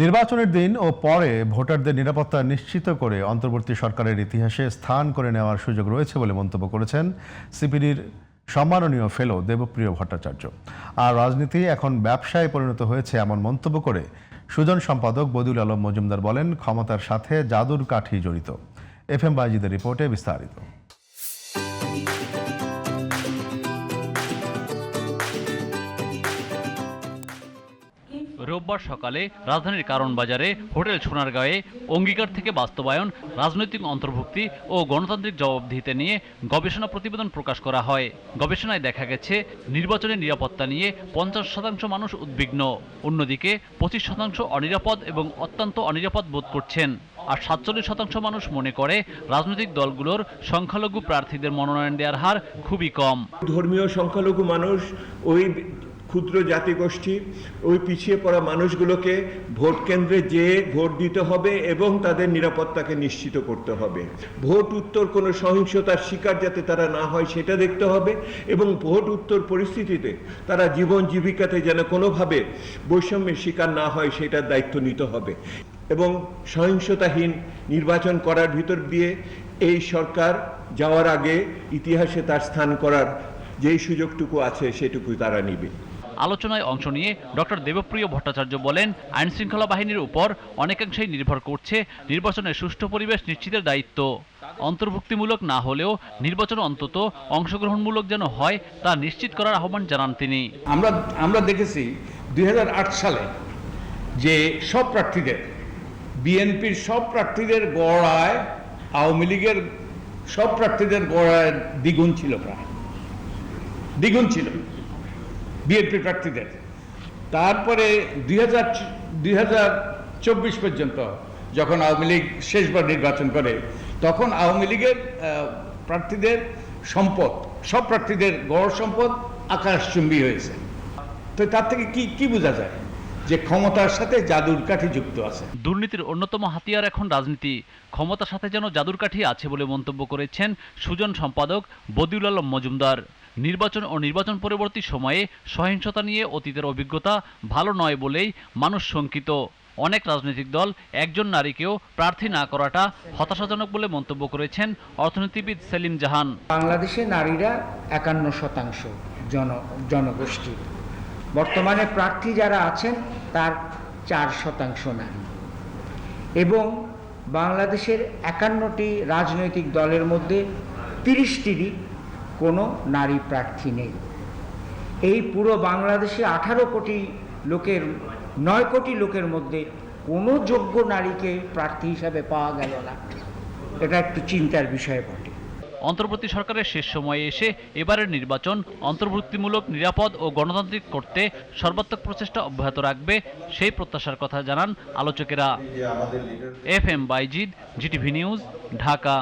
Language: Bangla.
নির্বাচনের দিন ও পরে ভোটারদের নিরাপত্তা নিশ্চিত করে অন্তর্বর্তী সরকারের ইতিহাসে স্থান করে নেওয়ার সুযোগ রয়েছে বলে মন্তব্য করেছেন সিপিডির সম্মাননীয় ফেলো দেবপ্রিয় ভট্টাচার্য। আর রাজনীতি এখন ব্যবসায় পরিণত হয়েছে এমন মন্তব্য করে সুজন সম্পাদক বদিউল আলম মজুমদার বলেন, ক্ষমতার সাথে জাদুর কাঠি জড়িত। FM বাইজিদের রিপোর্টে বিস্তারিত। রোববার সকালে রাজধানীর কারণ বাজারে হোটেল সোনারগাঁয়ে অঙ্গীকার থেকে বাস্তবায়ন, রাজনৈতিক অন্তর্ভুক্তি ও গণতান্ত্রিক জবাবদিহিতা নিয়ে গবেষণা প্রতিবেদন প্রকাশ করা হয়। গবেষণায় দেখা গেছে, নির্বাচনের নিরাপত্তা নিয়ে 50% মানুষ উদ্বিগ্ন, অন্যদিকে 25% অনিরাপদ এবং অত্যন্ত অনিরাপদ বোধ করছেন। আর 47% মানুষ মনে করে রাজনৈতিক দলগুলোর সংখ্যালঘু প্রার্থীদের মনোনয়ন দেওয়ার হার খুবই কম। ধর্মীয় সংখ্যালঘু মানুষ, ওই ক্ষুদ্র জাতিগোষ্ঠী, ওই পিছিয়ে পড়া মানুষগুলোকে ভোট কেন্দ্রে যেয়ে ভোট দিতে হবে এবং তাদের নিরাপত্তাকে নিশ্চিত করতে হবে। ভোট উত্তর কোনো সহিংসতার শিকার যাতে তারা না হয় সেটা দেখতে হবে এবং ভোট উত্তর পরিস্থিতিতে তারা জীবন জীবিকাতে যেন কোনোভাবে বৈষম্যের শিকার না হয় সেটার দায়িত্ব নিতে হবে এবং সহিংসতাহীন নির্বাচন করার ভিতর দিয়ে এই সরকার যাওয়ার আগে ইতিহাসে তার স্থান করার যেই সুযোগটুকু আছে সেটুকু তারা নিবে। আলোচনায় অংশ নিয়ে ডক্টর দেবপ্রিয় ভট্টাচার্য বলেন, আইন শৃঙ্খলা বাহিনীর উপর অনেকাংশেই নির্ভর করছে নির্বাচনের সুষ্ঠু পরিবেশ নিশ্চিতের দায়িত্ব। অন্তর্ভুক্তিমূলক না হলেও নির্বাচন অন্তত অংশগ্রহণমূলক যেন হয় তা নিশ্চিত করার আহ্বান জানান তিনি। আমরা দেখেছি 2008 সালে যে সব প্রার্থীদের, বিএনপির সব প্রার্থীদের গড়ায় আওয়ামী লীগের সব প্রার্থীদের গড়ায় দ্বিগুণ ছিল, প্রায় দ্বিগুণ ছিল বিএনপি প্রার্থীদের। তারপরে 2024 পর্যন্ত যখন আওয়ামী লীগ শেষবার নির্বাচন করে, তখন আওয়ামী লীগের প্রার্থীদের সম্পদ, সব প্রার্থীদের গড় সম্পদ আকাশচুম্বী হয়েছে। তো তার থেকে কি বোঝা যায় যে ক্ষমতার সাথে জাদুর কাঠি যুক্ত আছে। দুর্নীতির অন্যতম হাতিয়ার এখন রাজনীতি, ক্ষমতার সাথে যেন জাদুর কাঠি আছে বলে মন্তব্য করেছেন সুজন সম্পাদক বদিউল আলম মজুমদার। নির্বাচন ও নির্বাচন পরবর্তী সময়ে সহিংসতা নিয়ে অতীতের অভিজ্ঞতা ভালো নয় বলেই মানুষ শঙ্কিত। অনেক রাজনৈতিক দল একজন নারীকেও প্রার্থী না করাটা হতাশাজনক বলে মন্তব্য করেছেন অর্থনীতিবিদ সেলিম জাহান। বাংলাদেশে নারীরা 51% জনগোষ্ঠী, বর্তমানে প্রার্থী যারা আছেন তার 4% নারী, এবং বাংলাদেশের 51টি রাজনৈতিক দলের মধ্যে 30টিরই কোনো নারী প্রার্থী নেই। এই পুরো বাংলাদেশে 18 কোটি লোকের 9 কোটি লোকের মধ্যে কোনো যোগ্য নারীকে প্রার্থী হিসাবে পাওয়া গেল না। এটা একটু চিন্তার বিষয় বটে। অন্তর্বর্তী সরকারের শেষ সময়ে এসে এবারের নির্বাচন অন্তর্ভুক্তিমূলক, নিরাপদ ও গণতান্ত্রিক করতে সর্বাত্মক প্রচেষ্টা অব্যাহত রাখবে, সেই প্রত্যাশার কথা জানান আলোচকেরা। FM Baijid, GTV news, Dhaka.